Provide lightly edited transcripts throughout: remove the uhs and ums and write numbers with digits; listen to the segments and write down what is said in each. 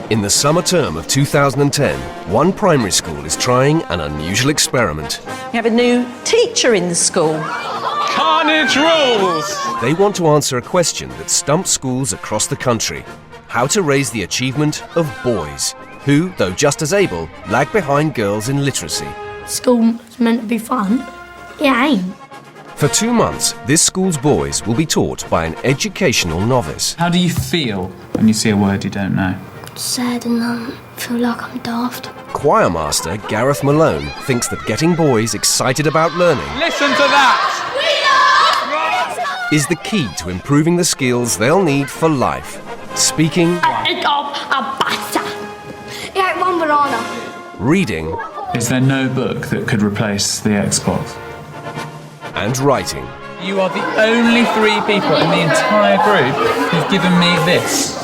In the summer term of 2010, one primary school is trying an unusual experiment. We have a new teacher in the school. Carnage rules! They want to answer a question that stumps schools across the country. How to raise the achievement of boys, who, though just as able, lag behind girls in literacy. School's meant to be fun. It ain't. For 2 months, this school's boys will be taught by an educational novice. How do you feel when you see a word you don't know? Sad and feel like I'm daft. Choirmaster Gareth Malone thinks that getting boys excited about learning Listen to that! is the key to improving the skills they'll need for life. Speaking, Yeah, one banana. reading, Is there no book that could replace the Xbox? and writing. You are the only 3 people in the entire group who've given me this.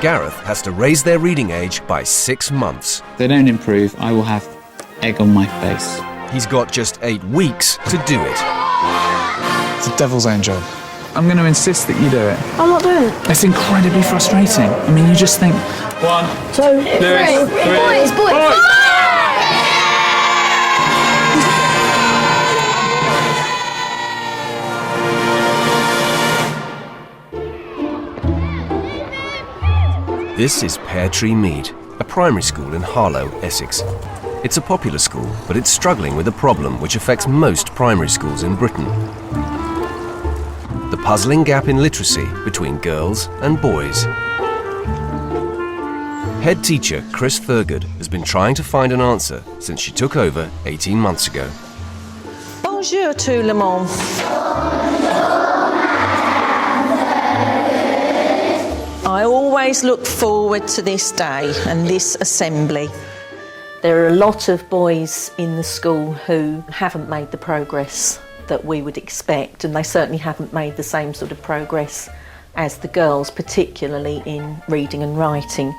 Gareth has to raise their reading age by 6 months. If they don't improve, I will have egg on my face. He's got just 8 weeks to do it. It's a devil's own job. I'm going to insist that you do it. I'm not doing it. It's incredibly frustrating. I mean, you just think, 1, 2, 3. Boys. This is Pear Tree Mead, a primary school in Harlow, Essex. It's a popular school, but it's struggling with a problem which affects most primary schools in Britain. The puzzling gap in literacy between girls and boys. Head teacher Chris Thurgood has been trying to find an answer since she took over 18 months ago. Bonjour tout le monde. I always look forward to this day and this assembly. There are a lot of boys in the school who haven't made the progress that we would expect, and they certainly haven't made the same sort of progress as the girls, particularly in reading and writing.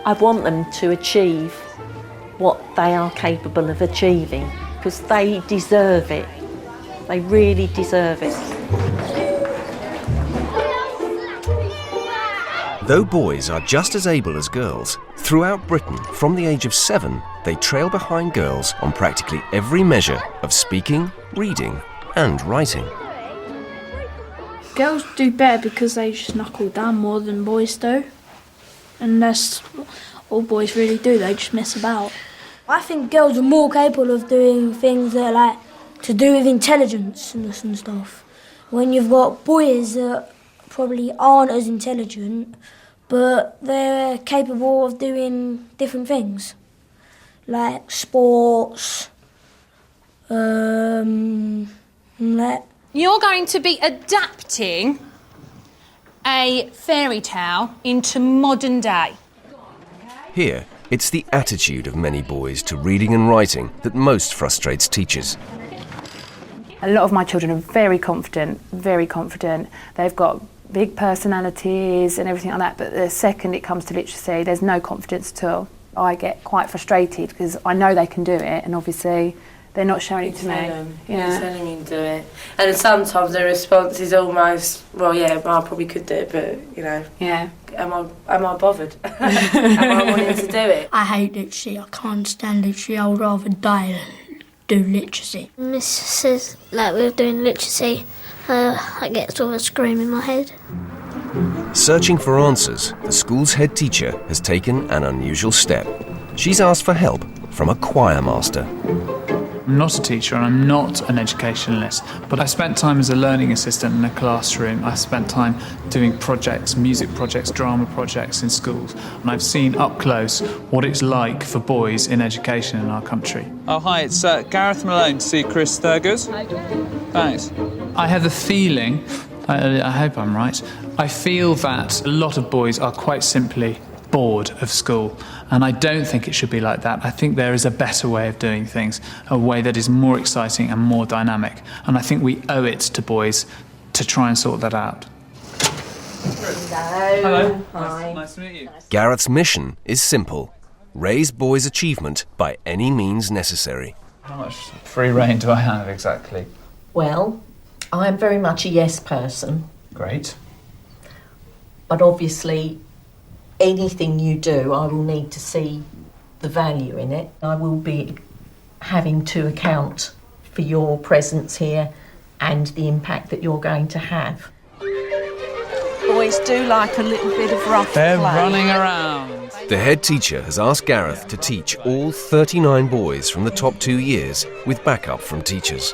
I want them to achieve what they are capable of achieving, because they deserve it. They really deserve it. Though boys are just as able as girls, throughout Britain, from the age of 7, they trail behind girls on practically every measure of speaking, reading, and writing. Girls do better because they just knuckle down more than boys do. And that's all boys really do, they just mess about. I think girls are more capable of doing things that are like to do with intelligence and stuff. When you've got boys that probably aren't as intelligent, but they're capable of doing different things, like sports, like... You're going to be adapting a fairy tale into modern day. Here, it's the attitude of many boys to reading and writing that most frustrates teachers. A lot of my children are very confident, very confident. They've got big personalities and everything like that, but the second it comes to literacy, there's no confidence at all. I get quite frustrated because I know they can do it, and obviously they're not showing it to me. You're telling me to do it. And sometimes the response is almost, well, yeah, I probably could do it, but, you know, am I bothered? Am I wanting to do it? I hate literacy, I can't stand literacy, I would rather die than do literacy. Miss says, like we're doing literacy, I get sort of a scream in my head. Searching for answers, the school's head teacher has taken an unusual step. She's asked for help from a choirmaster. I'm not a teacher and I'm not an educationalist, but I spent time as a learning assistant in a classroom. I spent time doing projects, music projects, drama projects in schools, and I've seen up close what it's like for boys in education in our country. Oh, hi, it's Gareth Malone to see Chris Thurgood. Thanks. I have a feeling, I hope I'm right, I feel that a lot of boys are quite simply bored of school, and I don't think it should be like that. I think there is a better way of doing things, a way that is more exciting and more dynamic, and I think we owe it to boys to try and sort that out. Hello. Hi. Nice to meet you. Gareth's mission is simple: raise boys' achievement by any means necessary. How much free rein do I have exactly? Well, I'm very much a yes person, Great. but obviously anything you do, I will need to see the value in it. I will be having to account for your presence here and the impact that you're going to have. Boys do like a little bit of rough play. They're running around. The head teacher has asked Gareth to teach all 39 boys from the top 2 years with backup from teachers.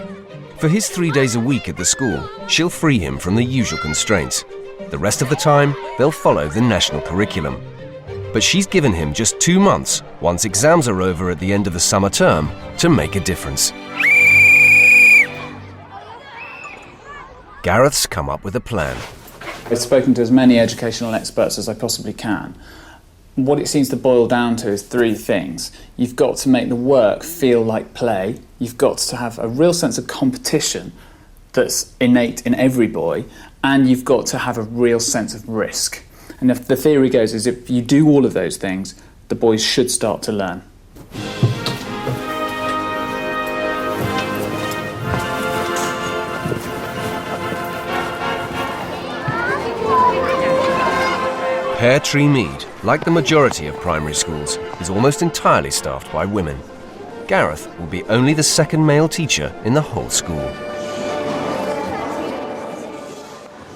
For his 3 days a week at the school, she'll free him from the usual constraints. The rest of the time, they'll follow the national curriculum. But she's given him just 2 months, once exams are over at the end of the summer term, to make a difference. Gareth's come up with a plan. I've spoken to as many educational experts as I possibly can. What it seems to boil down to is 3 things. You've got to make the work feel like play. You've got to have a real sense of competition that's innate in every boy, and you've got to have a real sense of risk. And if the theory goes is if you do all of those things, the boys should start to learn. Pear Tree Mead, like the majority of primary schools, is almost entirely staffed by women. Gareth will be only the second male teacher in the whole school.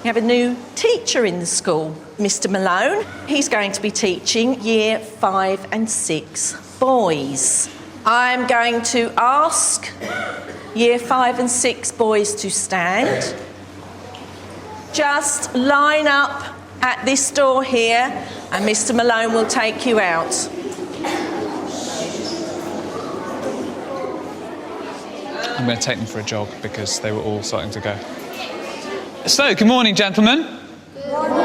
We have a new teacher in the school, Mr. Malone. He's going to be teaching year 5 and 6 boys. I'm going to ask year 5 and 6 boys to stand. Just line up at this door here and Mr. Malone will take you out. I'm going to take them for a jog because they were all starting to go. So, good morning, gentlemen. Good morning,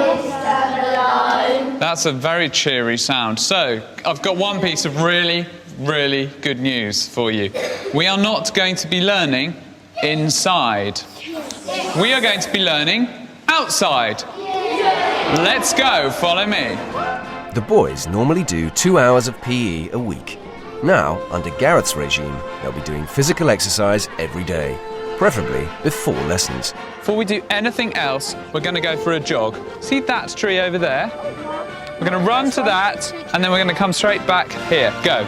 Mr. That's a very cheery sound. So, I've got one piece of really, really good news for you. We are not going to be learning inside. We are going to be learning outside. Let's go, follow me. The boys normally do 2 hours of PE a week. Now, under Gareth's regime, they'll be doing physical exercise every day, preferably before lessons. Before we do anything else, we're going to go for a jog. See that tree over there? We're going to run to that, and then we're going to come straight back here. Go.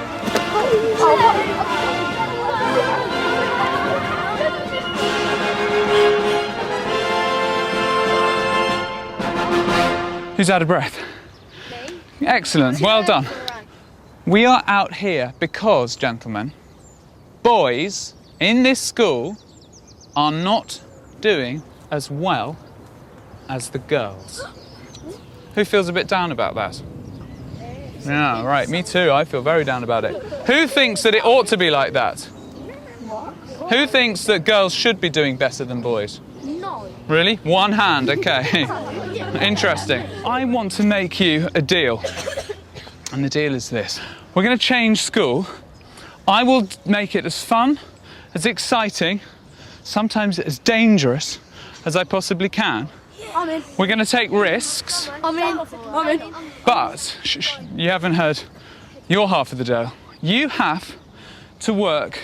Who's out of breath? Me. Excellent, well done. We are out here because, gentlemen, boys in this school are not doing as well as the girls. Who feels a bit down about that? Yeah, right, me too, I feel very down about it. Who thinks that it ought to be like that? Who thinks that girls should be doing better than boys? No. Really? One hand, okay. Interesting. I want to make you a deal. And the deal is this. We're going to change school. I will make it as fun, as exciting, sometimes as dangerous as I possibly can. I'm in. We're going to take risks. I'm in. But, you haven't heard your half of the deal. You have to work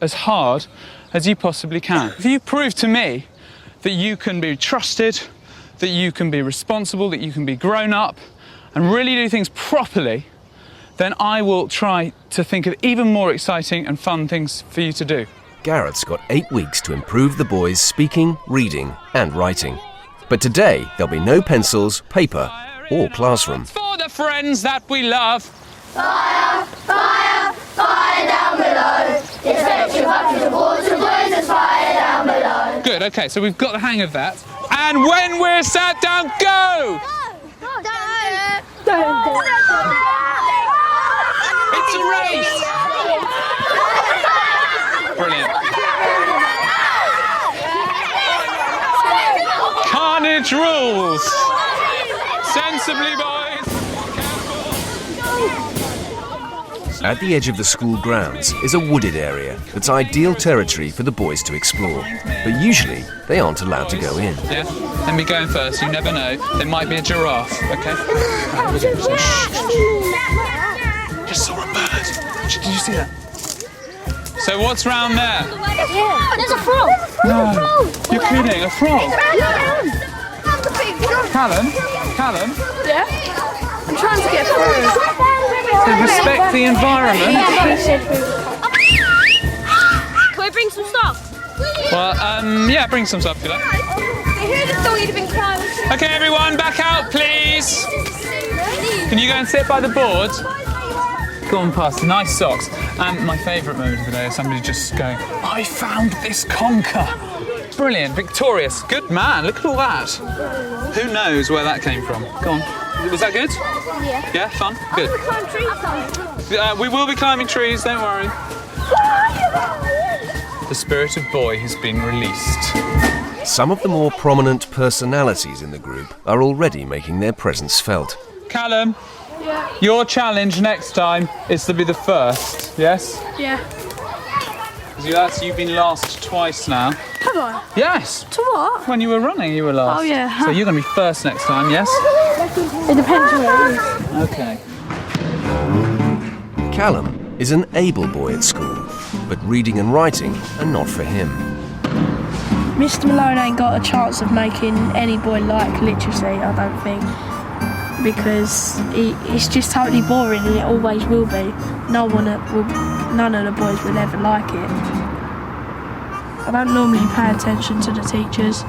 as hard as you possibly can. If you prove to me that you can be trusted, that you can be responsible, that you can be grown up, and really do things properly, then I will try to think of even more exciting and fun things for you to do. Gareth's got 8 weeks to improve the boys' speaking, reading and writing. But today, there'll be no pencils, paper or classroom. For the friends that we love. Fire, fire, fire down below. Expect your bucket of water, boys, there's fire down below. Good, okay, so we've got the hang of that. And when we're sat down, go! It's a race! Brilliant. Carnage rules! Sensibly, boys! At the edge of the school grounds is a wooded area that's ideal territory for the boys to explore. But usually, they aren't allowed to go in. Yeah, let me go in first, you never know. There might be a giraffe, okay? Just saw a bird. Did you see that? So what's round there? Yeah, there's a frog. No, you're kidding, a frog? Callum? Yeah? I'm trying to get through. So respect the environment. Can we bring some stuff? Well, yeah, bring some stuff if you like. Who'd have thought you'd have been close? Okay, everyone, back out, please. Can you go and sit by the board? Go on past. Nice socks. And my favourite moment of the day is somebody just going, I found this conker. Brilliant, victorious, good man, look at all that. Who knows where that came from? Go on. Was that good? Yeah. Yeah, fun? Good. We will be climbing trees, don't worry. The spirit of boy has been released. Some of the more prominent personalities in the group are already making their presence felt. Callum, your challenge next time is to be the first, yes? Yeah. You've been last twice now. Have I? Yes. To what? When you were running, you were last. Oh, yeah. So you're going to be first next time, yes? It depends where it is. Okay. Callum is an able boy at school, but reading and writing are not for him. Mr. Malone ain't got a chance of making any boy like literacy, I don't think. Because it's just totally boring and it always will be. None of the boys will ever like it. I don't normally pay attention to the teachers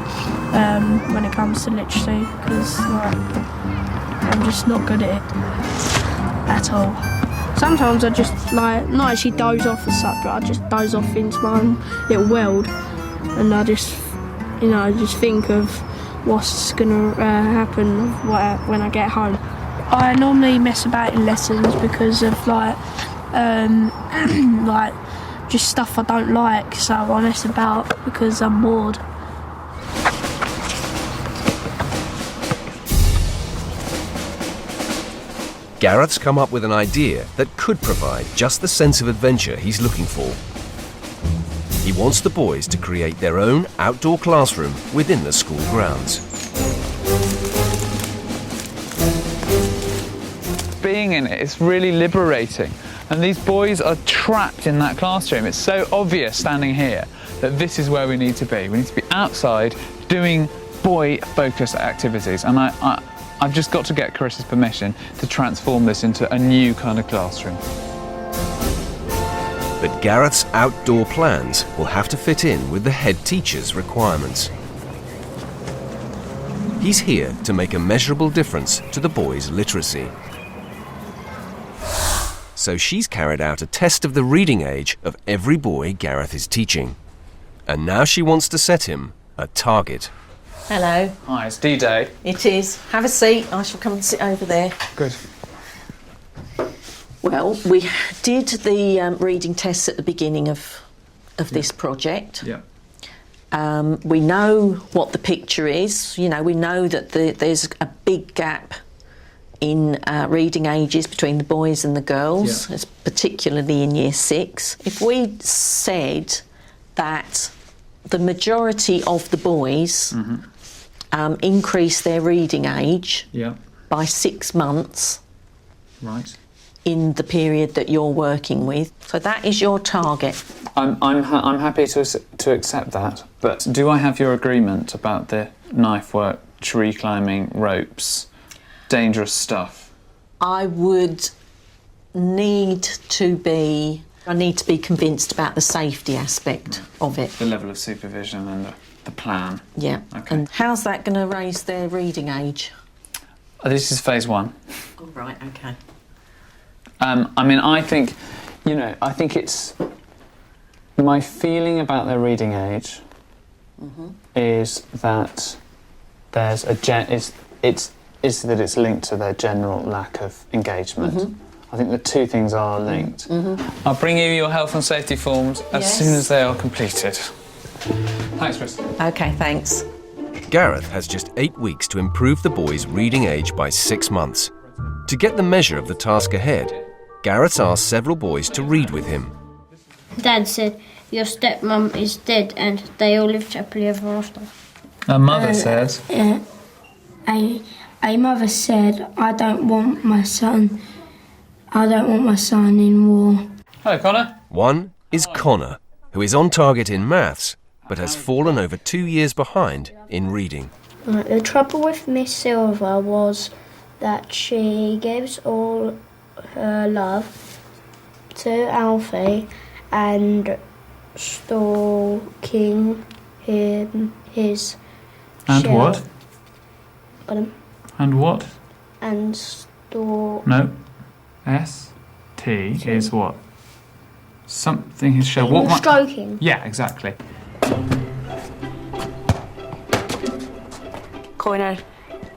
when it comes to literacy because I'm just not good at it at all. Sometimes I just not actually doze off as such, but I just doze off into my own little world and I just think of what's gonna happen when I get home. I normally mess about in lessons because of just stuff I don't like, so I mess about because I'm bored. Gareth's come up with an idea that could provide just the sense of adventure he's looking for. He wants the boys to create their own outdoor classroom within the school grounds. Being in it is really liberating. And these boys are trapped in that classroom. It's so obvious standing here that this is where we need to be. We need to be outside doing boy-focused activities. And I've just got to get Carissa's permission to transform this into a new kind of classroom. But Gareth's outdoor plans will have to fit in with the head teacher's requirements. He's here to make a measurable difference to the boys' literacy. So she's carried out a test of the reading age of every boy Gareth is teaching. And now she wants to set him a target. Hello. Hi, it's D-Day. It is. Have a seat. I shall come and sit over there. Good. Well, we did the reading tests at the beginning of this project. Yeah. We know what the picture is. We know that there's a big gap in reading ages between the boys and the girls, particularly in Year 6. If we said that the majority of the boys increase their reading age by 6 months in the period that you're working with, so that is your target. I'm happy to accept that, but do I have your agreement about the knife work, tree climbing, ropes, dangerous stuff? I need to be convinced about the safety aspect of it. The level of supervision and the plan. Yeah. Okay. And how's that going to raise their reading age? This is phase 1. Oh, right, okay. I think it's my feeling about their reading age is that there's that it's linked to their general lack of engagement. I think the two things are linked. I'll bring you your health and safety forms as soon as they are completed. Thanks, Chris. Okay, thanks. Gareth has just 8 weeks to improve the boys' reading age by 6 months. To get the measure of the task ahead, Gareth's asked several boys to read with him. Dad said, your stepmom is dead and they all lived happily ever after. Our mother says... A mother said, I don't want my son in war. Hello, Connor. One is Connor, who is on target in maths, but has fallen over 2 years behind in reading. The trouble with Miss Silver was that she gives all her love to Alfie and stalking him, his And shell. what? Pardon? And what? And stalk. No. S-T is what? Something his shell. What? Stroking. Yeah, exactly. Connor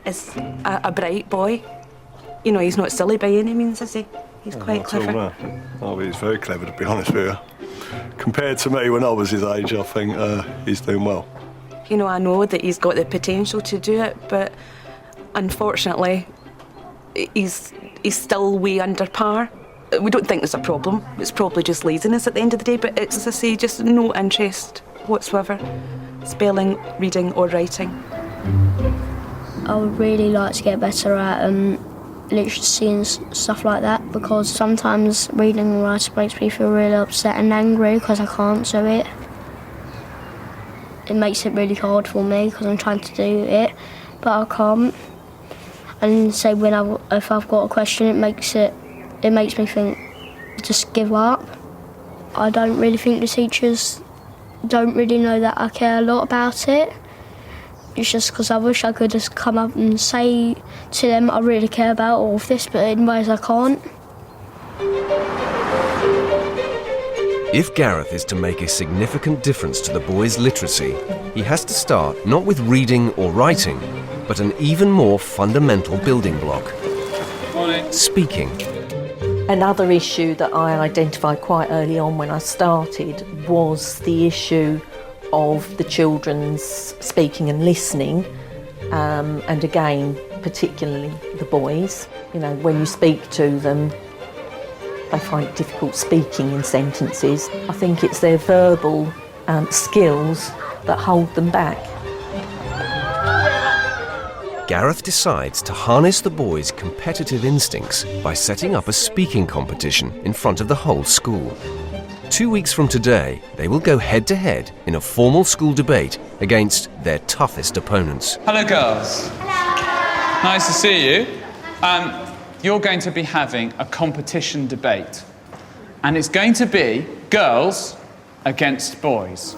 is a bright boy. You know, he's not silly by any means, is he? He's quite clever. Oh, he's very clever, to be honest with you. Compared to me when I was his age, I think he's doing well. You know, I know that he's got the potential to do it, but unfortunately, he's still way under par. We don't think there's a problem. It's probably just laziness at the end of the day, but it's, as I say, just no interest whatsoever. Spelling, reading or writing. I would really like to get better at literacy and stuff like that, because sometimes reading and writing makes me feel really upset and angry because I can't do it. It makes it really hard for me because I'm trying to do it, but I can't. And say if I've got a question, it makes me think, just give up. I don't really think the teachers don't really know that I care a lot about it. It's just because I wish I could just come up and say to them I really care about all of this, but in ways I can't. If Gareth is to make a significant difference to the boys' literacy, he has to start not with reading or writing, but an even more fundamental building block: speaking. Another issue that I identified quite early on when I started was the issue of the children's speaking and listening, and again, particularly the boys. You know, when you speak to them, they find it difficult speaking in sentences. I think it's their verbal skills that hold them back. Gareth decides to harness the boys' competitive instincts by setting up a speaking competition in front of the whole school. 2 weeks from today, they will go head-to-head in a formal school debate against their toughest opponents. Hello, girls. Hello. Nice to see you. You're going to be having a competition debate, and it's going to be girls against boys.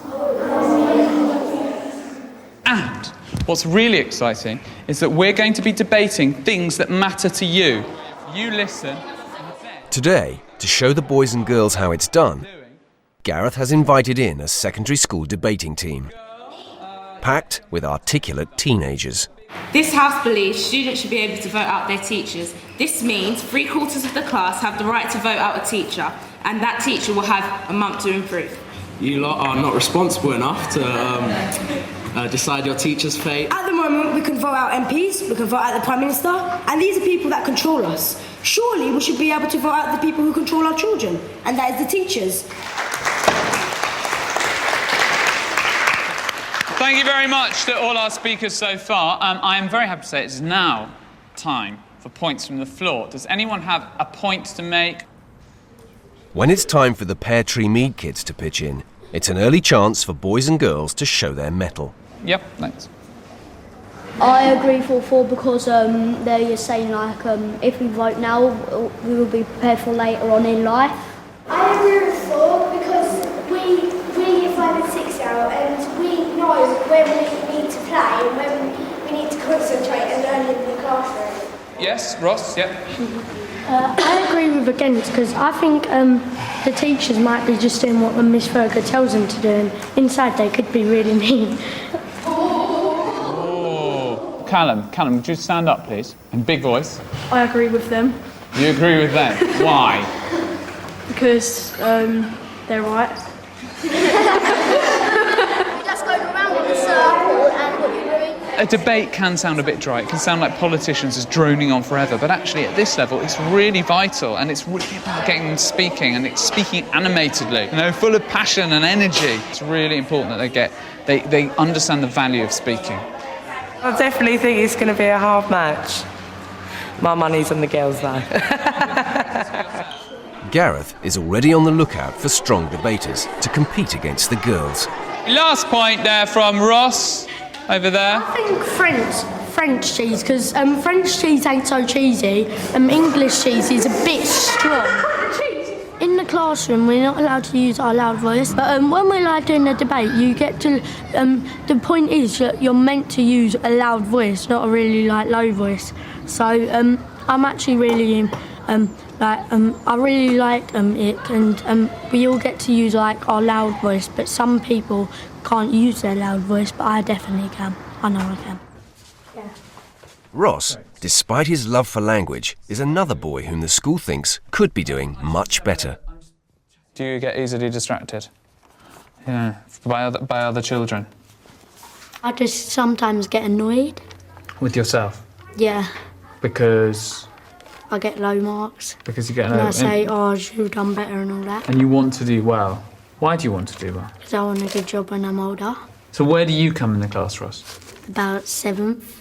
And what's really exciting is that we're going to be debating things that matter to you. You listen. Today, to show the boys and girls how it's done, Gareth has invited in a secondary school debating team, packed with articulate teenagers. This House believes students should be able to vote out their teachers. This means 3/4 of the class have the right to vote out a teacher, and that teacher will have a month to improve. You lot are not responsible enough to decide your teacher's fate. At the moment, we can vote out MPs, we can vote out the Prime Minister, and these are people that control us. Surely we should be able to vote out the people who control our children, and that is the teachers. Thank you very much to all our speakers so far. I am very happy to say it's now time for points from the floor. Does anyone have a point to make? When it's time for the Pear Tree Mead kids to pitch in, it's an early chance for boys and girls to show their mettle. Yep, thanks. I agree for 4 because they're saying like if we vote now, we will be prepared for later on in life. I agree with 4 because we are 5 and 6 now, and we know when we need to play and when we need to concentrate and learn in the classroom. Yes, Ross, yep. I agree with against because I think the teachers might be just doing what Miss Ferger tells them to do, and inside they could be really mean. Callum, would you stand up, please? In big voice. I agree with them. You agree with them? Why? Because they're right. Just going around in a circle and what you're doing. A debate can sound a bit dry. It can sound like politicians just droning on forever, but actually at this level it's really vital, and it's really about getting them speaking, and it's speaking animatedly, you know, full of passion and energy. It's really important that they understand the value of speaking. I definitely think it's going to be a hard match. My money's on the girls though. Gareth is already on the lookout for strong debaters to compete against the girls. Last point there from Ross. over there? I think French cheese, because French cheese ain't so cheesy. English cheese is a bit strong. In the classroom, we're not allowed to use our loud voice, but when we're like doing a debate, you get to. The point is that you're meant to use a loud voice, not a really like low voice. So I'm actually really I really like it, and we all get to use like our loud voice. But some people can't use their loud voice, but I definitely can. I know I can. Yeah. Ross, despite his love for language, is another boy whom the school thinks could be doing much better. Do you get easily distracted? Yeah, by other children? I just sometimes get annoyed. With yourself? Yeah. Because? I get low marks. Because you get low... And I say, oh, I should have done better and all that. And you want to do well. Why do you want to do well? Because I want a good job when I'm older. So where do you come in the class, Ross? About 7th.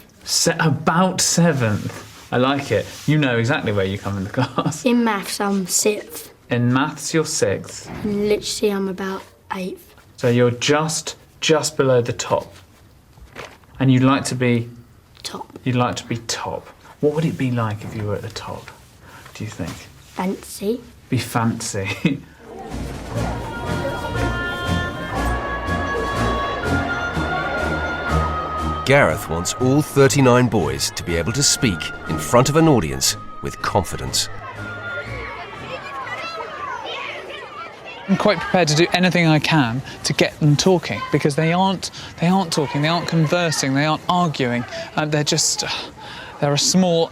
About 7th? I like it. You know exactly where you come in the class. In maths, I'm 6th. In maths, you're 6th. In literacy, I'm about 8th. So you're just below the top. And you'd like to be... Top. You'd like to be top. What would it be like if you were at the top, do you think? Fancy. Be fancy. Gareth wants all 39 boys to be able to speak in front of an audience with confidence. I'm quite prepared to do anything I can to get them talking, because they aren't talking, they aren't conversing, they aren't arguing, they're just... There are small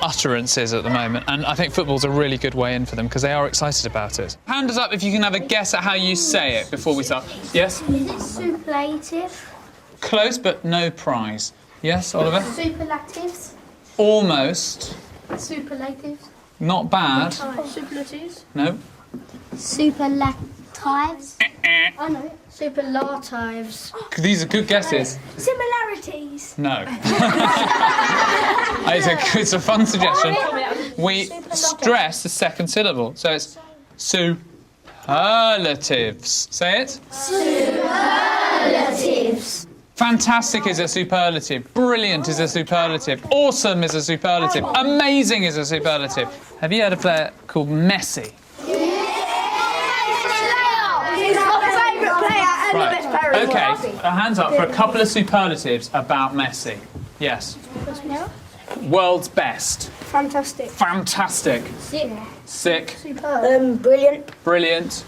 utterances at the moment, and I think football's a really good way in for them because they are excited about it. Hand us up if you can have a guess at how you say it before we start. Yes? Is it superlative? Close, but no prize. Yes, Oliver? Superlatives? Almost. Superlatives? Not bad. Superlatives? No. Superlatives? I know. Superlatives. These are good guesses. Similarities? No. It's a fun suggestion. We stress the second syllable, so it's superlatives. Say it. Superlatives. Fantastic is a superlative. Brilliant is a superlative. Awesome is a superlative. Amazing is a superlative. Have you heard of a player called Messi? Right. Okay, hands up for a couple of superlatives about Messi. Yes. World's best. Fantastic. Fantastic. Sick. Superb. Brilliant. Brilliant.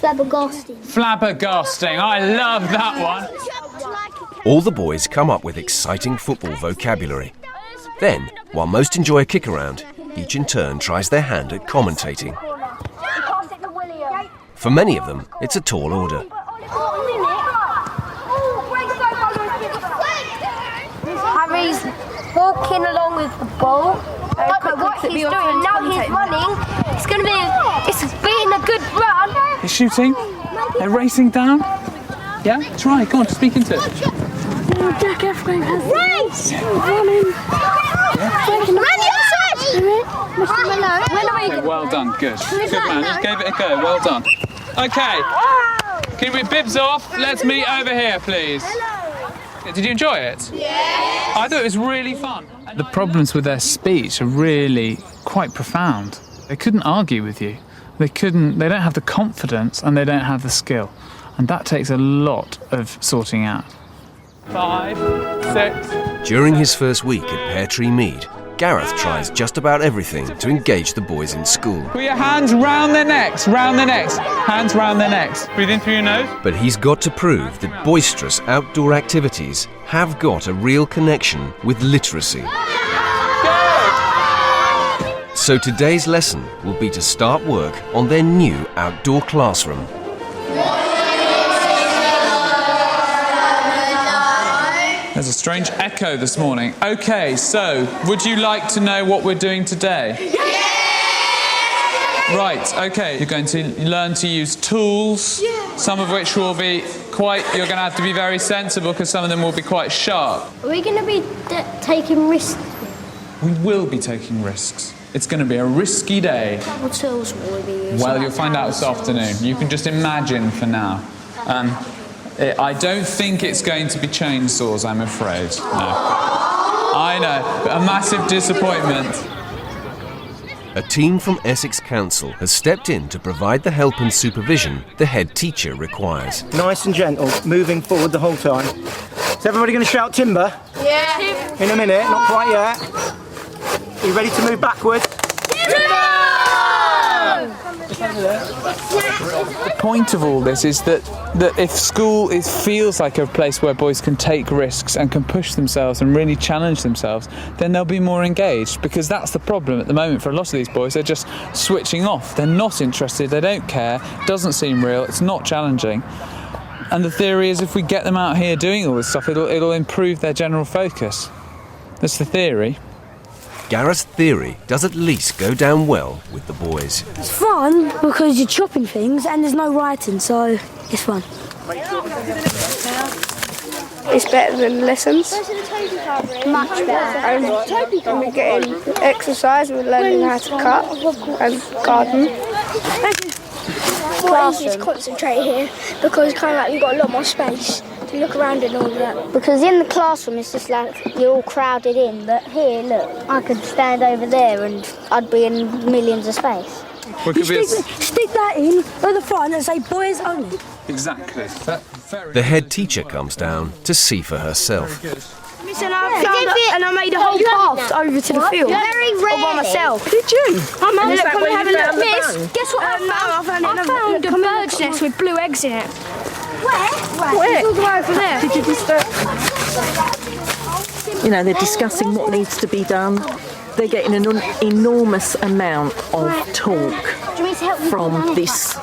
Flabbergasting. Flabbergasting. I love that one. All the boys come up with exciting football vocabulary. Then, while most enjoy a kick around, each in turn tries their hand at commentating. For many of them, it's a tall order. Harry's walking along with the ball. Look at what he's doing. Now he's running. It's being a good run. He's shooting. They're racing down. Yeah? Try. Go on, speak into it. Race! Running. Run the other side! Mr. Malone. Okay, well done. Good. Good man. You gave it a go. Well done. Okay. Can we bibs off? Let's meet over here, please. Did you enjoy it? Yeah. I thought it was really fun. The problems with their speech are really quite profound. They couldn't argue with you. They don't have the confidence and they don't have the skill. And that takes a lot of sorting out. 5, 6... During his first week at Pear Tree Mead, Gareth tries just about everything to engage the boys in school. Put your hands round their necks, round their necks. Hands round their necks. Breathe in through your nose. But he's got to prove that boisterous outdoor activities have got a real connection with literacy. Good. So today's lesson will be to start work on their new outdoor classroom. There's a strange echo this morning. Okay, so would you like to know what we're doing today? Yeah! Right, okay. You're going to learn to use tools, some of which will be you're going to have to be very sensible because some of them will be quite sharp. Are we going to be taking risks? We will be taking risks. It's going to be a risky day. What tools will we be using? Well, you'll find out this afternoon. You can just imagine for now. I don't think it's going to be chainsaws, I'm afraid. No. I know, a massive disappointment. A team from Essex Council has stepped in to provide the help and supervision the head teacher requires. Nice and gentle, moving forward the whole time. Is everybody going to shout timber? Yeah. In a minute, not quite yet. Are you ready to move backwards? The point of all this is that if school feels like a place where boys can take risks and can push themselves and really challenge themselves, then they'll be more engaged, because that's the problem at the moment for a lot of these boys. They're just switching off. They're not interested, they don't care, it doesn't seem real, it's not challenging. And the theory is if we get them out here doing all this stuff, it'll improve their general focus. That's the theory. Gareth's theory does at least go down well with the boys. It's fun because you're chopping things and there's no writing, so it's fun. It's better than lessons. Much better. And we're getting exercise, we're learning how to cut and garden. It's easy to concentrate here because it's kind of like you've got a lot more space to look around and all that. Because in the classroom it's just like you're all crowded in, but here, look, I could stand over there and I'd be in millions of space. Stick that in at the front and say boys only. Exactly. The head teacher comes down to see for herself. And I made a whole path over to the field. Very rarely. All by myself. Did you? Miss, guess what I found? I found a bird's nest with blue eggs in it. Where? It's all the way over there. Did you disturb? You know, they're discussing what needs to be done. They're getting an enormous amount of talk from this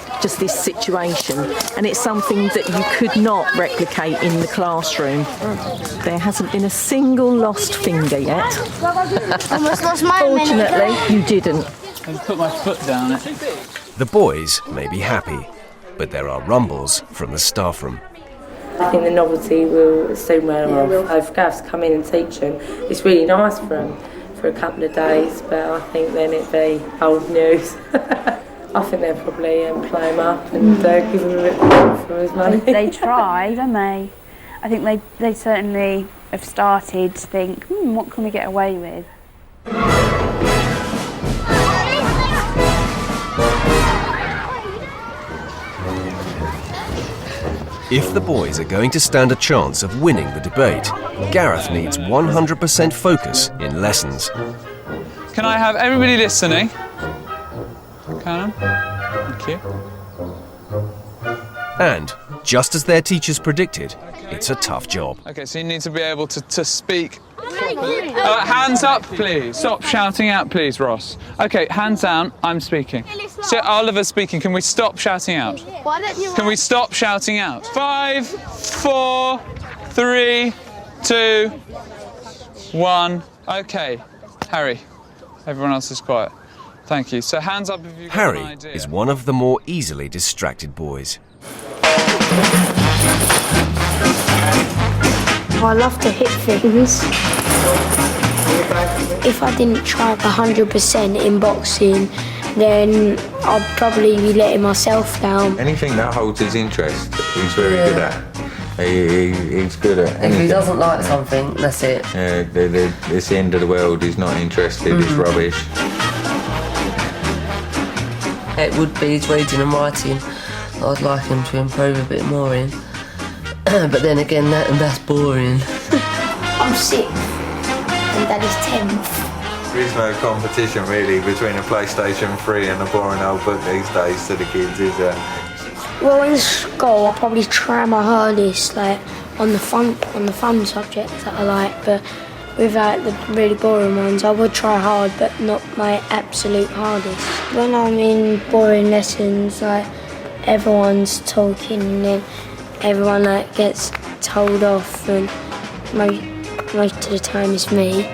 situation, and it's something that you could not replicate in the classroom. There hasn't been a single lost finger yet. Almost lost mine. Fortunately, you didn't. I put my foot down it. The boys may be happy, but there are rumbles from the staff room. I think the novelty will soon wear off. If Gareth's come in and teaching, it's really nice for them for a couple of days, but I think then it'd be old news. I think they'll probably play him up and give him a bit more for his money. They try, don't they? I think they certainly have started to think, what can we get away with? If the boys are going to stand a chance of winning the debate, Gareth needs 100% focus in lessons. Can I have everybody listening? Can I? Thank you. And, just as their teachers predicted, it's a tough job. Okay, so you need to be able to speak. Hands up, please. Stop shouting out, please, Ross. Okay, hands down, I'm speaking. So Oliver's speaking. Can we stop shouting out? Can we stop shouting out? 5, 4, 3, 2, 1. Okay, Harry. Everyone else is quiet. Thank you. So hands up if you've got an idea. Harry is one of the more easily distracted boys. I love to hit things. If I didn't try 100% in boxing, then I'd probably be letting myself down. Anything that holds his interest, he's very good at. He's good at anything. If he doesn't like something, that's it. It's the end of the world, he's not interested, it's rubbish. It would be his reading and writing. I'd like him to improve a bit more in. But then again, that's boring. I'm 6th and Daddy's 10th. There is no competition really between a PlayStation 3 and a boring old book these days to the kids, is there? Well, in school, I probably try my hardest, like on the fun subjects that I like, but without the really boring ones, I would try hard, but not my absolute hardest. When I'm in boring lessons, like everyone's talking, and then everyone gets told off, and most of the time it's me.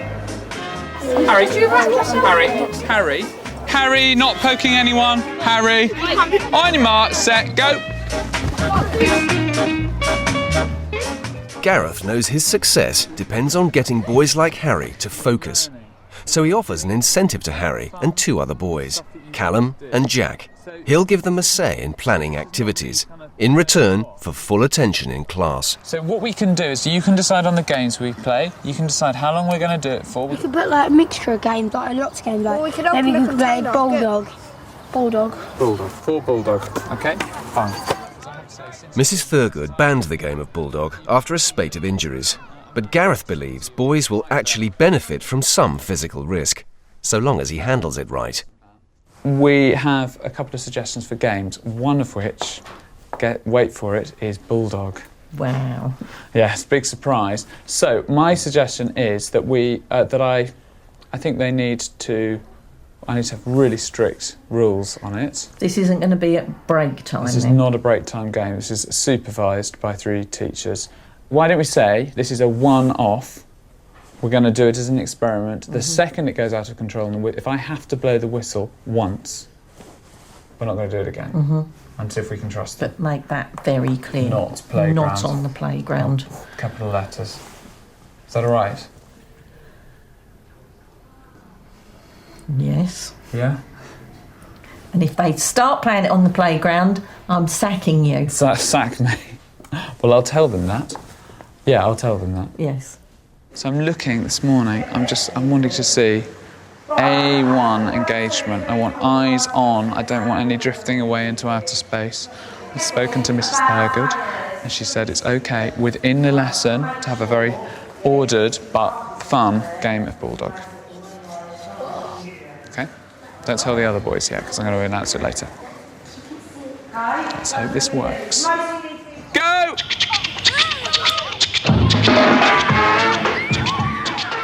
Harry, not poking anyone. Harry, on your mark, set, go. Gareth knows his success depends on getting boys like Harry to focus. So he offers an incentive to Harry and 2 other boys, Callum and Jack. He'll give them a say in planning activities. in return for full attention in class. So what we can do is you can decide on the games we play, you can decide how long we're going to do it for. We could put like a mixture of games, like lots of games, like we could maybe we open a could play container. Bulldog. Bulldog. Bulldog. 4 Bulldog. Okay, fine. Mrs. Thurgood banned the game of Bulldog after a spate of injuries. But Gareth believes boys will actually benefit from some physical risk, so long as he handles it right. We have a couple of suggestions for games, one of which, wait for it, is Bulldog. Wow. Yes, big surprise. So my suggestion is that I think I need to have really strict rules on it. This isn't going to be at break time. This is not a break time game. This is supervised by 3 teachers. Why don't we say this is a one-off? We're going to do it as an experiment. The second it goes out of control, if I have to blow the whistle once, we're not going to do it again. And see if we can trust it. But make that very clear. Not playground. Not on the playground. Capital letters. Is that all right? Yes. Yeah? And if they start playing it on the playground, I'm sacking you. Sack me. Well, I'll tell them that. Yeah, I'll tell them that. Yes. So I'm looking this morning, I'm wanting to see A1 engagement. I want eyes on. I don't want any drifting away into outer space. I've spoken to Mrs. Thurgood, and she said it's okay within the lesson to have a very ordered but fun game of Bulldog. Okay? Don't tell the other boys yet, because I'm going to announce it later. Let's hope this works. Go!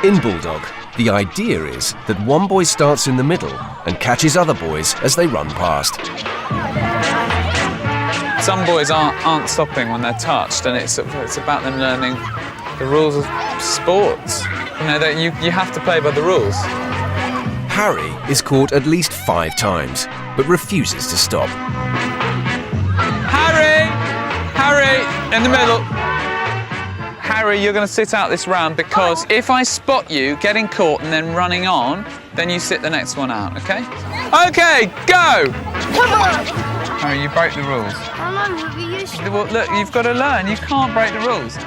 In Bulldog, the idea is that one boy starts in the middle and catches other boys as they run past. Some boys aren't stopping when they're touched, and it's about them learning the rules of sports. You know, that you have to play by the rules. Harry is caught at least 5 times, but refuses to stop. Harry, in the middle. Harry, you're going to sit out this round because if I spot you getting caught and then running on, then you sit the next one out, okay? Okay, go! Come on! Harry, you break the rules. I know, we used to. Well, look, you've got to learn. You can't break the rules.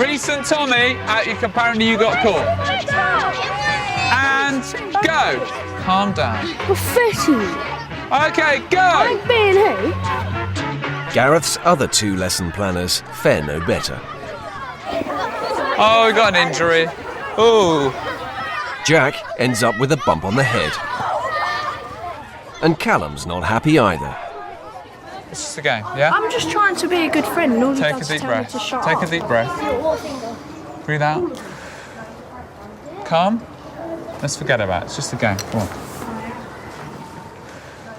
Reese and Tommy, apparently you got caught. And go! Calm down. Professional. Okay, go! Like being who? Gareth's other 2 lesson planners fare no better. Oh, we got an injury. Ooh. Jack ends up with a bump on the head. And Callum's not happy either. It's just a game, yeah? I'm just trying to be a good friend and all you Take a does deep is tell me breath. to shut Take up. a deep breath. Breathe out. Calm. Let's forget about it. It's just a game. Come on.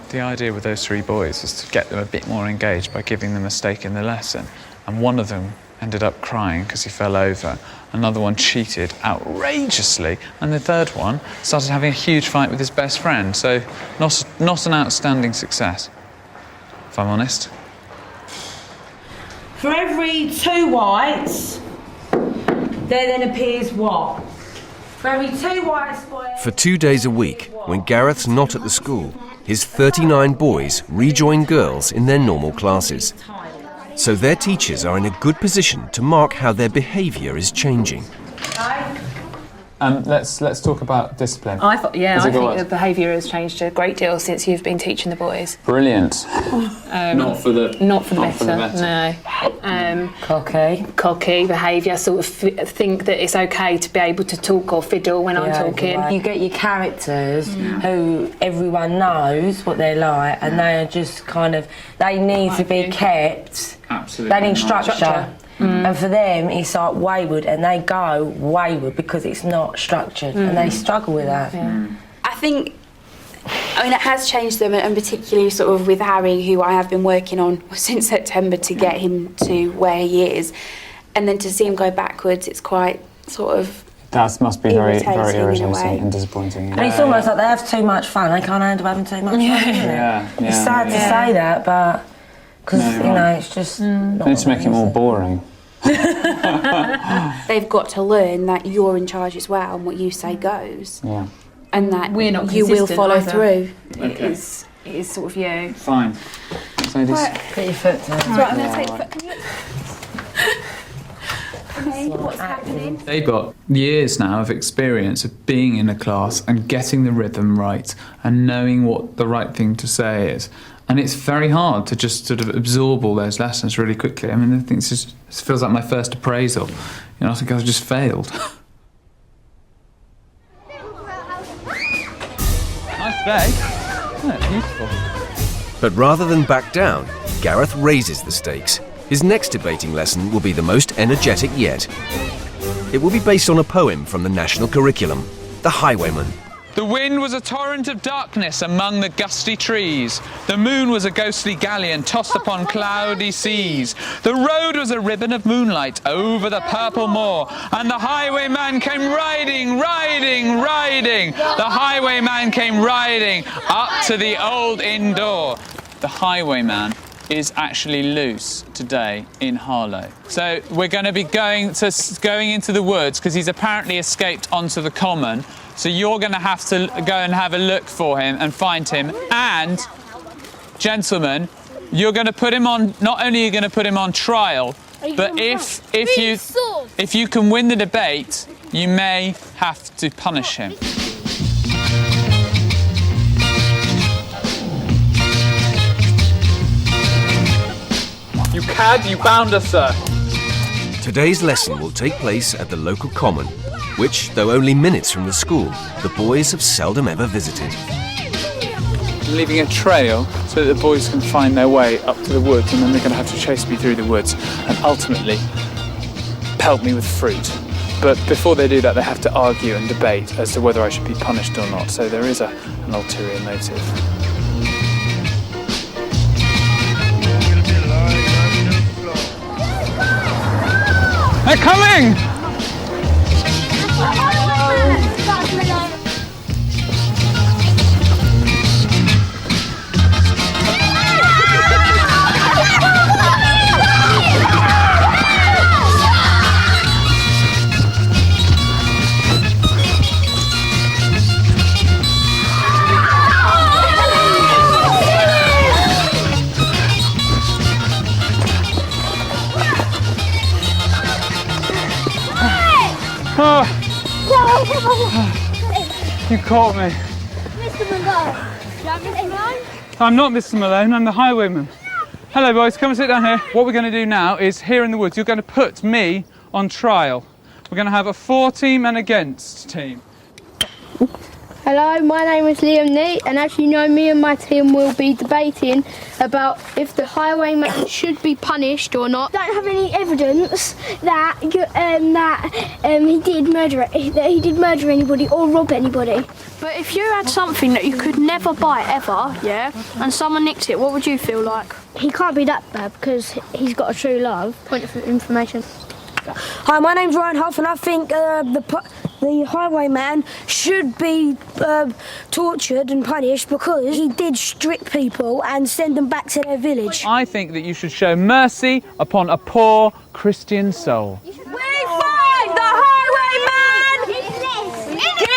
The idea with those 3 boys was to get them a bit more engaged by giving them a stake in the lesson. And one of them ended up crying because he fell over. Another one cheated outrageously. And the third one started having a huge fight with his best friend. So not an outstanding success, if I'm honest. For every 2 whites, there then appears what? For every 2 whites, For 2 days a week, when Gareth's not at the school, his 39 boys rejoin girls in their normal classes. So their teachers are in a good position to mark how their behaviour is changing. Let's talk about discipline. I think the behaviour has changed a great deal since you've been teaching the boys. Brilliant. Not for the better. No. Cocky behaviour. Sort of think that it's okay to be able to talk or fiddle when I'm talking. Right. You get your characters who everyone knows what they're like, and they are just kind of they need to be kept. Absolutely. They need structure. And for them, it's like wayward, and they go wayward because it's not structured, and they struggle with that. I think, it has changed them, and particularly sort of with Harry, who I have been working on since September to get him to where he is, and then to see him go backwards, it's quite sort of. That must be very irritating way. and disappointing. And it's almost like they have too much fun. They can't handle having too much fun. It's sad to say that, but because it's just. They need to make it more boring. They've got to learn that you're in charge as well, and what you say goes. Yeah. And that we're not you will consistent follow either. through. Okay. It is sort of you. Fine. So just put your foot down. Right, I'm going to take the foot. Can you... Okay, what's happening? They've got years now of experience of being in a class and getting the rhythm right and knowing what the right thing to say is. And it's very hard to just sort of absorb all those lessons really quickly. I mean, I think it feels like my first appraisal. You know, I think I've just failed. Nice day. Yeah, beautiful. But rather than back down, Gareth raises the stakes. His next debating lesson will be the most energetic yet. It will be based on a poem from the national curriculum, The Highwayman. The wind was a torrent of darkness among the gusty trees. The moon was a ghostly galleon tossed upon cloudy seas. The road was a ribbon of moonlight over the purple moor. And the highwayman came riding, riding, riding. The highwayman came riding up to the old inn door. The highwayman is actually loose today in Harlow. So we're going to be going into the woods because he's apparently escaped onto the common. So you're going to have to go and have a look for him and find him. And, gentlemen, you're going to put him on, not only are you going to put him on trial, but if you can win the debate, you may have to punish him. You cad, you bound us, sir. Today's lesson will take place at the local common, which, though only minutes from the school, the boys have seldom ever visited. I'm leaving a trail so that the boys can find their way up to the woods, and then they're going to have to chase me through the woods and ultimately pelt me with fruit. But before they do that, they have to argue and debate as to whether I should be punished or not. So there is an ulterior motive. They're coming! Oh. You caught me. Mr. Malone. Mr. Malone? I'm not Mr. Malone, I'm the highwayman. Hello boys, come and sit down here. What we're going to do now is, here in the woods, you're going to put me on trial. We're going to have a for team and against team. Hello, my name is Liam Neat, and as you know, me and my team will be debating about if the highwayman should be punished or not. Don't have any evidence that he did murder anybody or rob anybody. But if you had something that you could never buy ever, yeah, and someone nicked it, what would you feel like? He can't be that bad because he's got a true love. Point of information. Hi, my name's Ryan Huff, and I think the highwayman should be tortured and punished because he did strip people and send them back to their village. I think that you should show mercy upon a poor Christian soul. We find the highwayman guilty!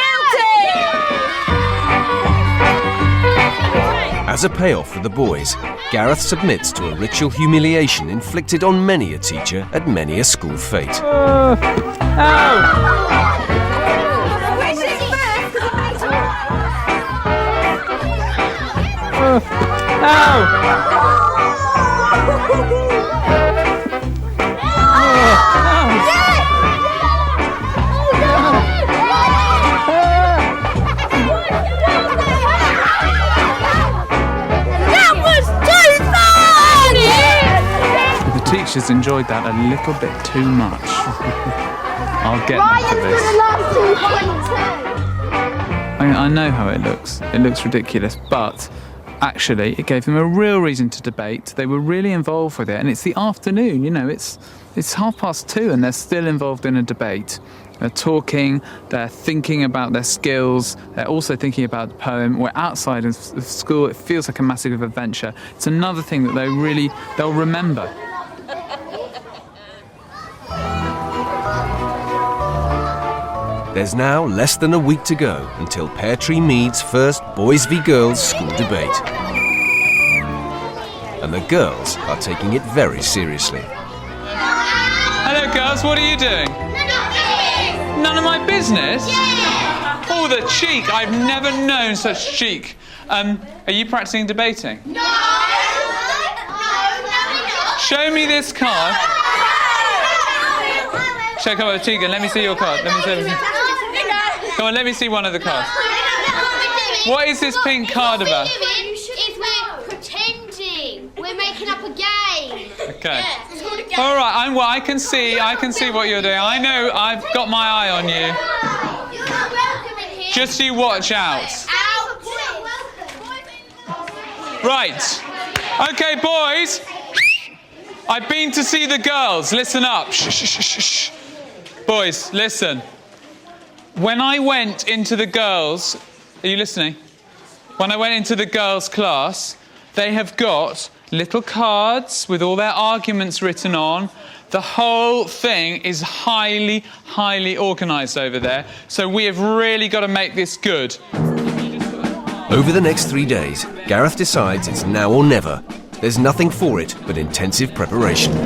As a payoff for the boys, Gareth submits to a ritual humiliation inflicted on many a teacher at many a school fete. Ow! Teachers enjoyed that a little bit too much. I'll get to this. I know how it looks. It looks ridiculous, but actually it gave them a real reason to debate. They were really involved with it, and it's the afternoon, you know, it's 2:30 and they're still involved in a debate. They're talking, they're thinking about their skills, they're also thinking about the poem. We're outside of school, it feels like a massive adventure. It's another thing that they'll remember. There's now less than a week to go until Pear Tree Mead's first Boys v Girls school debate. and the girls are taking it very seriously. Hello, girls, what are you doing? None of my business? Yeah. Oh, the cheek! I've never known such cheek. Are you practicing debating? No! Show me this card. Show come on, Tegan, let me see your card. Let me see. Come on, let me see one of the cards. What is this pink card about? We're pretending. We're making up a game. Okay. All right. I can see what you're doing. I know. I've got my eye on you. Just you watch out. Right. Okay, boys. I've been to see the girls. Listen up. Shh, shh, shh, shh. Boys, listen. When I went into the girls, are you listening? When I went into the girls' class, they have got little cards with all their arguments written on. The whole thing is highly, highly organised over there. So we have really got to make this good. Over the next 3 days, Gareth decides it's now or never. There's nothing for it but intensive preparation.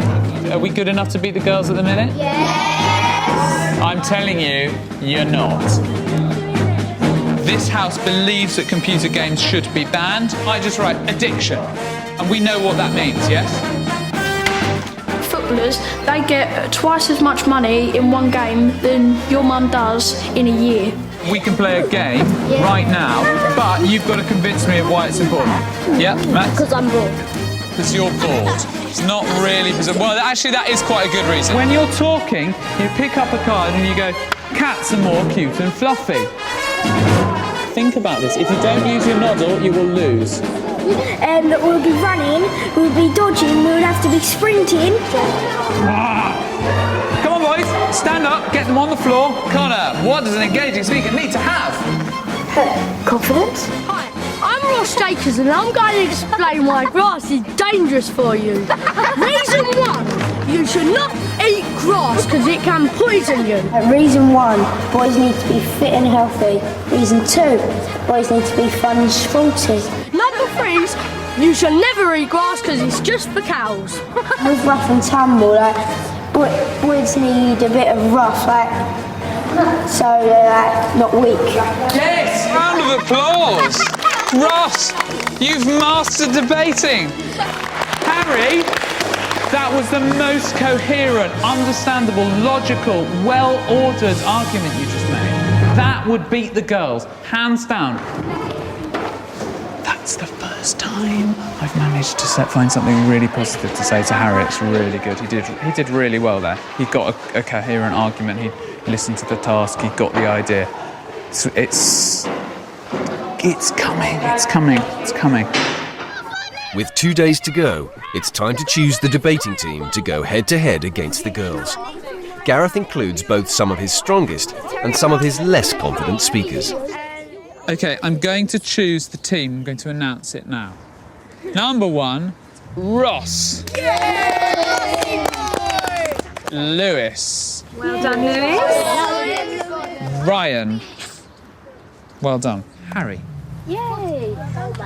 Are we good enough to beat the girls at the minute? Yes! I'm telling you, you're not. This house believes that computer games should be banned. I just write addiction. And we know what that means, yes? Footballers, they get twice as much money in one game than your mum does in a year. We can play a game right now, but you've got to convince me of why it's important. Yeah, Matt? Because I'm bored. Because you're bored. It's not really... Well, actually, that is quite a good reason. When you're talking, you pick up a card and you go, cats are more cute and fluffy. Think about this. If you don't use your noddle, you will lose. And we'll be running, we'll be dodging, we'll have to be sprinting. Come on, boys. Stand up, get them on the floor. Connor, what does an engaging speaker need to have? Confidence? Hi, I'm Ross Jakers and I'm going to explain why grass is dangerous for you. Reason 1, you should not eat grass because it can poison you. Reason 1, boys need to be fit and healthy. Reason 2, boys need to be fun and sporty. Number 3 is you should never eat grass because it's just for cows. With rough and tumble, boys need a bit of rough, so they're not weak. Yes! Round of applause! Ross, you've mastered debating. Harry, that was the most coherent, understandable, logical, well-ordered argument you just made. That would beat the girls, hands down. That's the first time I've managed to find something really positive to say to Harry. It's really good. He did really well there. He got a coherent argument. He listened to the task. He got the idea. So it's coming. With 2 days to go, it's time to choose the debating team to go head-to-head against the girls. Gareth includes both some of his strongest and some of his less confident speakers. OK, I'm going to choose the team. I'm going to announce it now. Number 1, Ross. Yay! Lewis. Well done, Lewis. Ryan. Well done. Harry. Yay!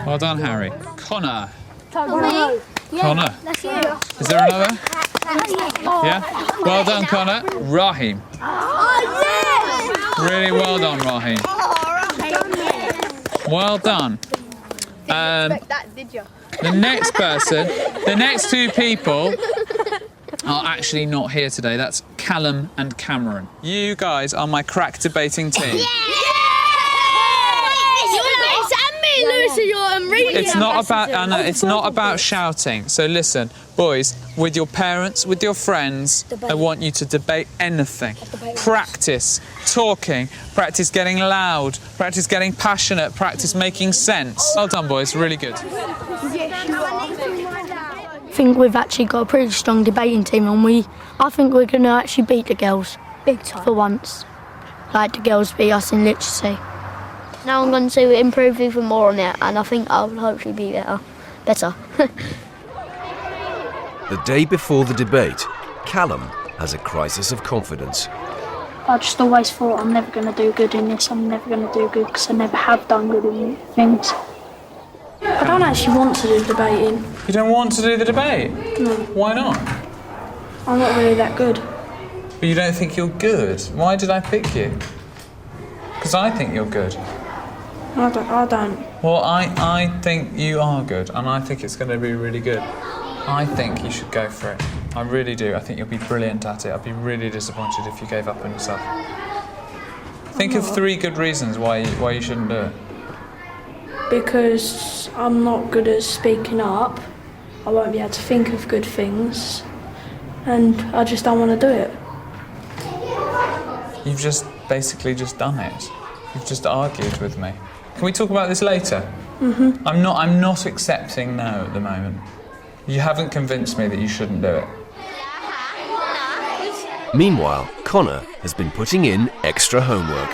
Well done, Harry. Connor. Me? Connor. That's you. Is there another? Yeah? Well done, Connor. Raheem. Really well done, Raheem. Well done. The next person, the next 2 people are actually not here today. That's Callum and Cameron. You guys are my crack debating team. It's not about shouting. So listen, boys, with your parents, with your friends, I want you to debate anything. Practice talking, practice getting loud, practice getting passionate, practice making sense. Well done, boys, really good. I think we've actually got a pretty strong debating team and I think we're going to actually beat the girls. Big time. For once. Like the girls beat us in literacy. Now I'm going to improve even more on it and I think I'll hopefully be better. The day before the debate, Callum has a crisis of confidence. I just always thought I'm never going to do good in this, I'm never going to do good because I never have done good in things. I don't actually want to do debating. You don't want to do the debate? No. Why not? I'm not really that good. But you don't think you're good? Why did I pick you? Because I think you're good. I don't. Well, I think you are good, and I think it's going to be really good. I think you should go for it. I really do. I think you'll be brilliant at it. I'd be really disappointed if you gave up on yourself. Think of 3 good reasons why you shouldn't do it. Because I'm not good at speaking up. I won't be able to think of good things. And I just don't want to do it. You've just basically just done it. You've just argued with me. Can we talk about this later? Mm-hmm. I'm not accepting no at the moment. You haven't convinced me that you shouldn't do it. Meanwhile, Connor has been putting in extra homework.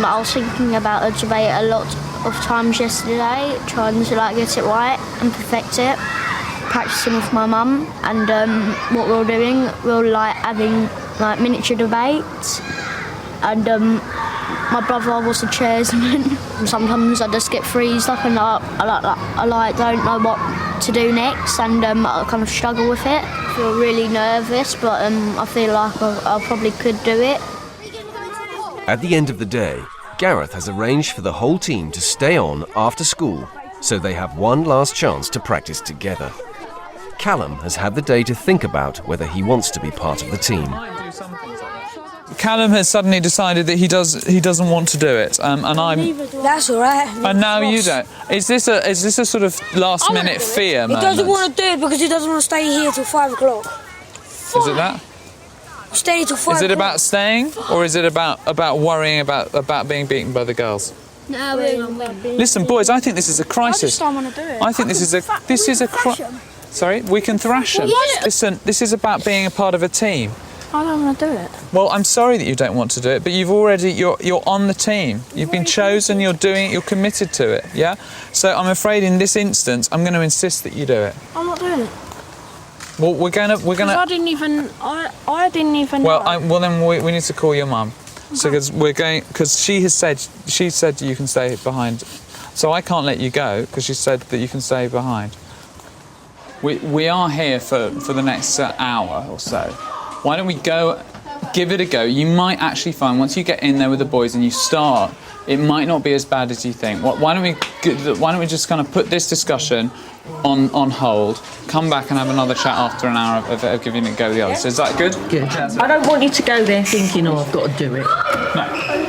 I was thinking about a debate a lot of times yesterday, trying to get it right and perfect it. Practicing with my mum, and what we're doing, we're having miniature debates, and my brother was the chairman. Sometimes I just get freezed up and I don't know what to do next, and I kind of struggle with it. I feel really nervous, but I feel like I probably could do it. At the end of the day, Gareth has arranged for the whole team to stay on after school, so they have one last chance to practice together. Callum has had the day to think about whether he wants to be part of the team. Callum has suddenly decided that he doesn't want to do it, and I'm. That's all right. And now you don't. Is this a sort of last minute fear moment? He doesn't want to do it because he doesn't want to stay here till 5 o'clock. Is it that? Stay till 5 Is it o'clock. about staying, or is it about worrying about being beaten by the girls? No, Listen, boys, I think this is a crisis. I just don't want to do it. I think this is a crisis. Sorry, we can thrash them. Yes. Listen, this is about being a part of a team. I don't want to do it. Well, I'm sorry that you don't want to do it, but you're on the team. You've been chosen. You're doing it. You're committed to it. Yeah. So I'm afraid in this instance, I'm going to insist that you do it. I'm not doing it. Well, we're gonna. I didn't even. I didn't even. Well, know. then we need to call your mum. So because she said you can stay behind, so I can't let you go because she said that you can stay behind. We are here for the next hour or so. Why don't we go, give it a go? You might actually find once you get in there with the boys and you start, it might not be as bad as you think. Why don't we just kind of put this discussion on hold, come back and have another chat after an hour of giving it a go the others. Is that good? Good. I don't want you to go there thinking, I've got to do it. No.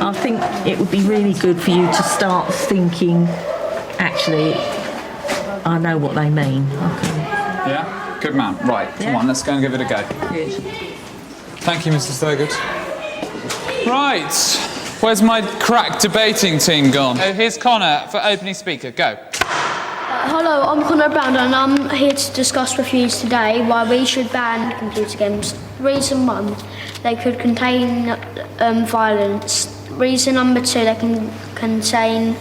I think it would be really good for you to start thinking, actually, I know what they mean. Yeah? Good man. Right, come on, let's go and give it a go. Good. Thank you, Mrs. Thurgood. Right, where's my crack debating team gone? Here's Connor for opening speaker. Go. Hello, I'm Connor Brown and I'm here to discuss with you today why we should ban computer games. Reason 1, they could contain violence. Reason number 2, they can contain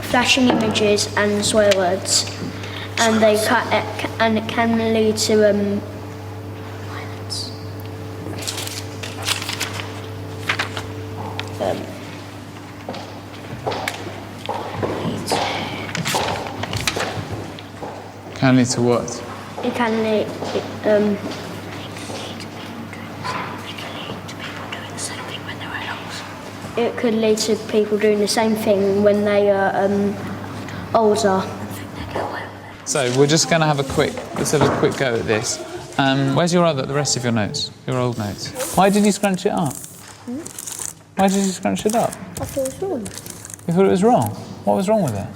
flashing images and swear words. And it can lead to violence. Can lead to what? It can lead It could lead to people doing the same thing when they are older. So we're just going to let's have a quick go at this. Where's the rest of your notes? Your old notes? Why did you scrunch it up? Why did you scrunch it up? I thought it was wrong. You thought it was wrong? What was wrong with it?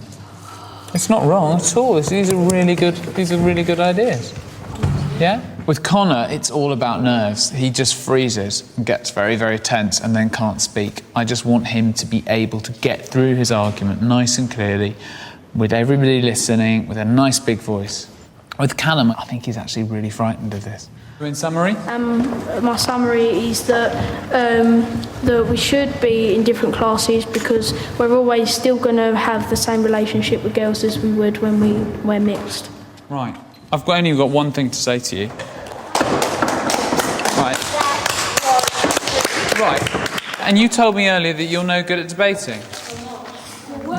It's not wrong at all. These are really good ideas. Yeah? With Connor, it's all about nerves. He just freezes and gets very, very tense and then can't speak. I just want him to be able to get through his argument nice and clearly, with everybody listening, with a nice big voice. With Callum, I think he's actually really frightened of this. In summary? My summary is that we should be in different classes because we're always still going to have the same relationship with girls as we would when we're mixed. Right. I've only got one thing to say to you. Right. And you told me earlier that you're no good at debating.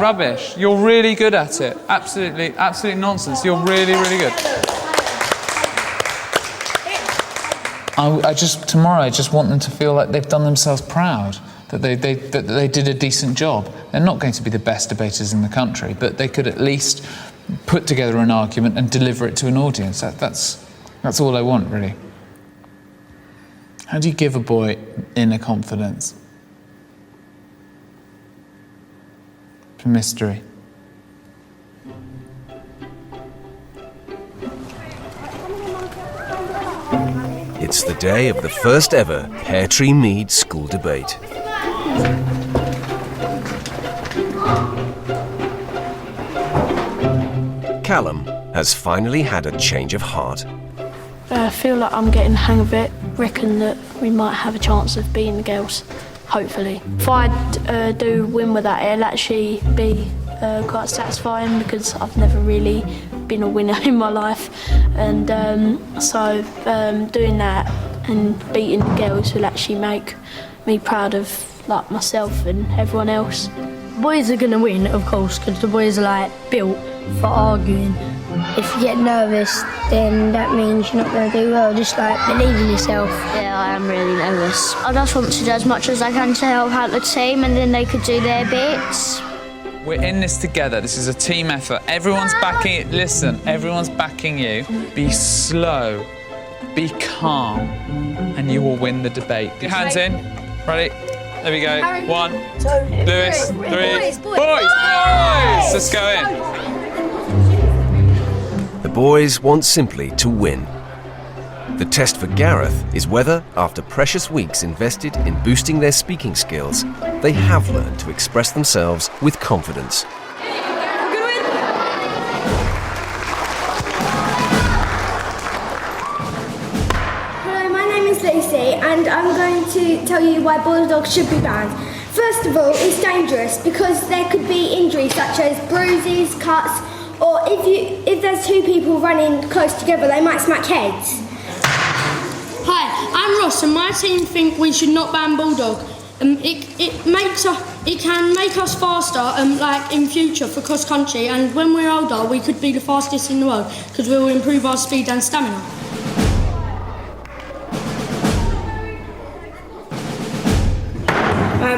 rubbish. You're really good at it. Absolutely nonsense. You're really, really good. Tomorrow I just want them to feel like they've done themselves proud, that they did a decent job. They're not going to be the best debaters in the country, but they could at least put together an argument and deliver it to an audience. That's all I want, really. How do you give a boy inner confidence? It's a mystery. It's the day of the first ever Pear Tree Mead school debate. Callum has finally had a change of heart. I feel like I'm getting the hang of it. Reckon that we might have a chance of beating the girls, hopefully. If I do win with that, it'll actually be quite satisfying because I've never really been a winner in my life, and so doing that and beating the girls will actually make me proud of like myself and everyone else. Boys are going to win, of course, because the boys are like built for arguing. If you get nervous, then that means you're not going to do well. Just like believe in yourself. Yeah, I am really nervous. I just want to do as much as I can to help out the team, and then they could do their bits. We're in this together. This is a team effort. Everyone's backing it. Listen, everyone's backing you. Be slow, be calm, and you will win the debate. Your hands in. Ready? There we go. 1, 2, Lewis, 3. Boys! Let's go in. The boys want simply to win. The test for Gareth is whether, after precious weeks invested in boosting their speaking skills, they have learned to express themselves with confidence. Hello, my name is Lucy and I'm going to tell you why bulldogs should be banned. First of all, it's dangerous because there could be injuries such as bruises, cuts, or if there's two people running close together, they might smack heads. Hi, I'm Ross, and my team think we should not ban bulldog. It can make us faster, like in future for cross country, and when we're older, we could be the fastest in the world because we will improve our speed and stamina.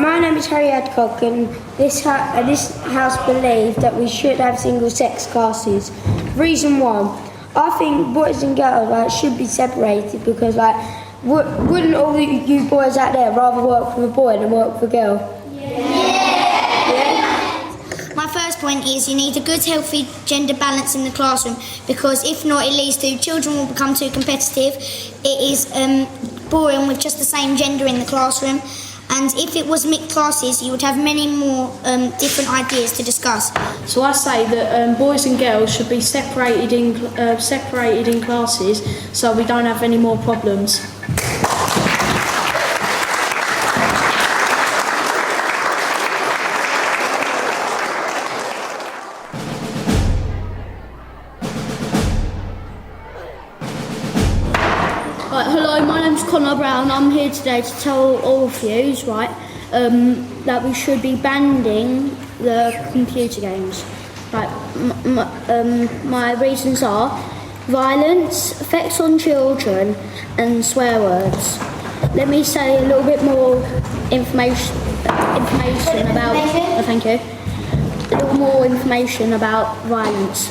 My name is Harry Adcock, and this house believe that we should have single-sex classes. Reason 1, I think boys and girls should be separated because wouldn't all you boys out there rather work with a boy than work with a girl? My first point is you need a good, healthy gender balance in the classroom because if not, it leads to children will become too competitive. It is boring with just the same gender in the classroom. And if it was mixed classes, you would have many more different ideas to discuss. So I say that boys and girls should be separated in classes so we don't have any more problems. Hello, my name's Connor Brown. I'm here today to tell all of you, that we should be banning the computer games. My reasons are violence, effects on children, and swear words. Let me say a little bit more information about. Thank you. A little more information about violence.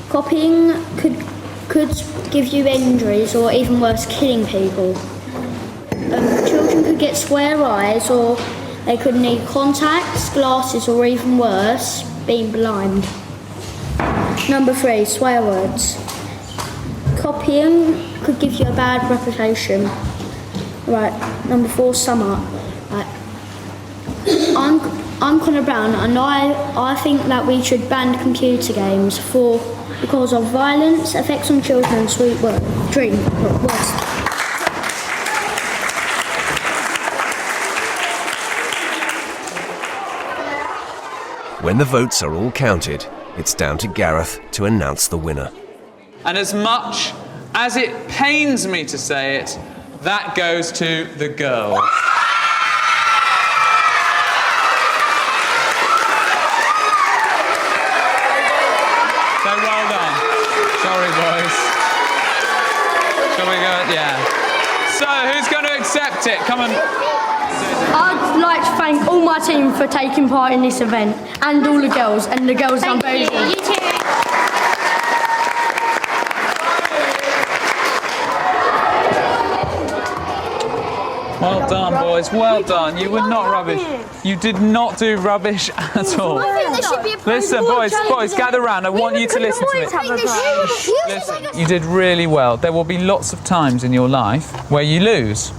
Copying could give you injuries or even worse, killing people. Children could get square eyes or they could need contacts, glasses or even worse, being blind. Number 3, swear words. Copying could give you a bad reputation. Number 4, sum up. I'm Connor Brown and I think that we should ban computer games because of violence, effects on children and sweet words. When the votes are all counted, it's down to Gareth to announce the winner. And as much as it pains me to say it, that goes to the girls. accept it. Come on. I'd like to thank all my team for taking part in this event, and all the girls, and the girls done very good. You too. Well done, boys. Well done. You were not rubbish. You did not do rubbish at all. Listen, boys, gather round. I want you to listen to me. Listen, you did really well. There will be lots of times in your life where you lose.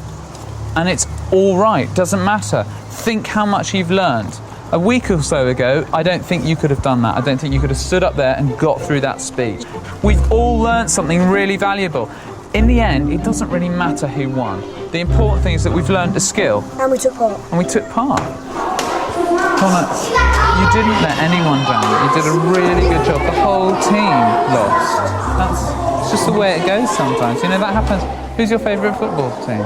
And it's all right. Doesn't matter. Think how much you've learned. A week or so ago, I don't think you could have done that. I don't think you could have stood up there and got through that speech. We've all learned something really valuable. In the end, it doesn't really matter who won. The important thing is that we've learned a skill. And we took part. And we took part. Connor, you didn't let anyone down. You did a really good job. The whole team lost. That's just the way it goes sometimes. You know, that happens. Who's your favourite football team?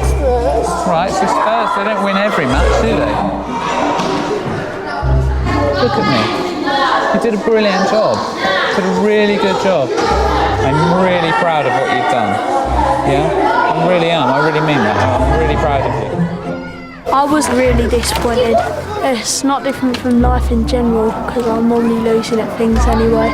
Spurs. Right, so Spurs, they don't win every match, do they? Look at me. You did a brilliant job. You did a really good job. I'm really proud of what you've done. Yeah? I really am. I really mean that. I'm really proud of you. I was really disappointed. It's not different from life in general, because I'm normally losing at things anyway.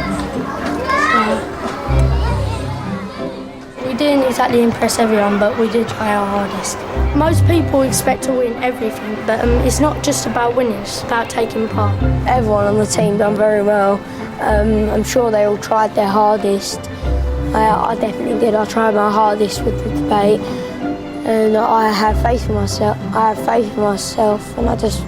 We didn't exactly impress everyone, but we did try our hardest. Most people expect to win everything, but it's not just about winning, it's about taking part. Everyone on the team done very well. I'm sure they all tried their hardest. I definitely did. I tried my hardest with the debate, and I had faith in myself. And I just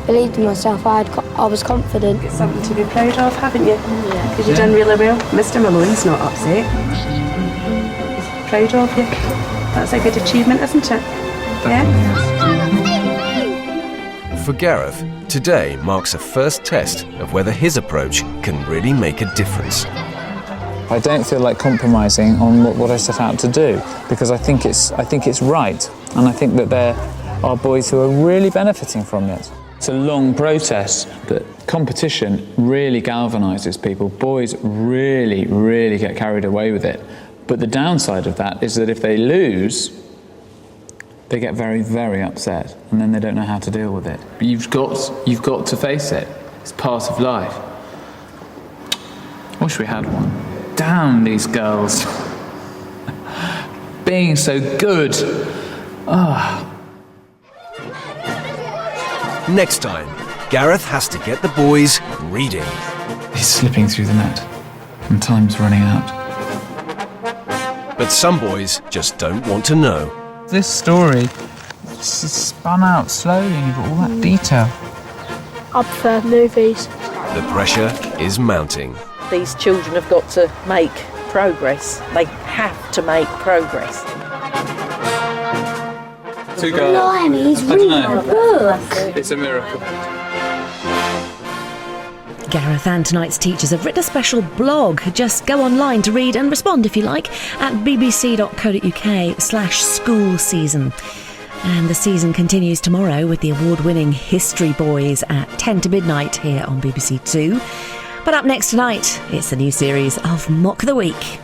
believed in myself. I was confident. It's something to be proud of, haven't you? Yeah. Because you've done really well. Mr. Malone's not upset. He's proud of you. That's a good achievement, isn't it? Yeah. For Gareth, today marks a first test of whether his approach can really make a difference. I don't feel like compromising on what I set out to do, because I think it's right, and I think that there are boys who are really benefiting from it. It's a long process, but competition really galvanises people. Boys really, really get carried away with it. But the downside of that is that if they lose, they get very, very upset, and then they don't know how to deal with it. But you've got to face it. It's part of life. Wish we had one. Damn these girls. Being so good. Next time, Gareth has to get the boys reading. He's slipping through the net, and time's running out. But some boys just don't want to know. This story spun out slowly, and you've got all that detail. I prefer movies. The pressure is mounting. These children have got to make progress. They have to make progress. Two girls. Blimey, he's reading a book. It's a miracle. Gareth and tonight's teachers have written a special blog. Just go online to read and respond if you like at bbc.co.uk/school season. And the season continues tomorrow with the award-winning History Boys at 10 to midnight here on BBC Two. But up next tonight, it's the new series of Mock the Week.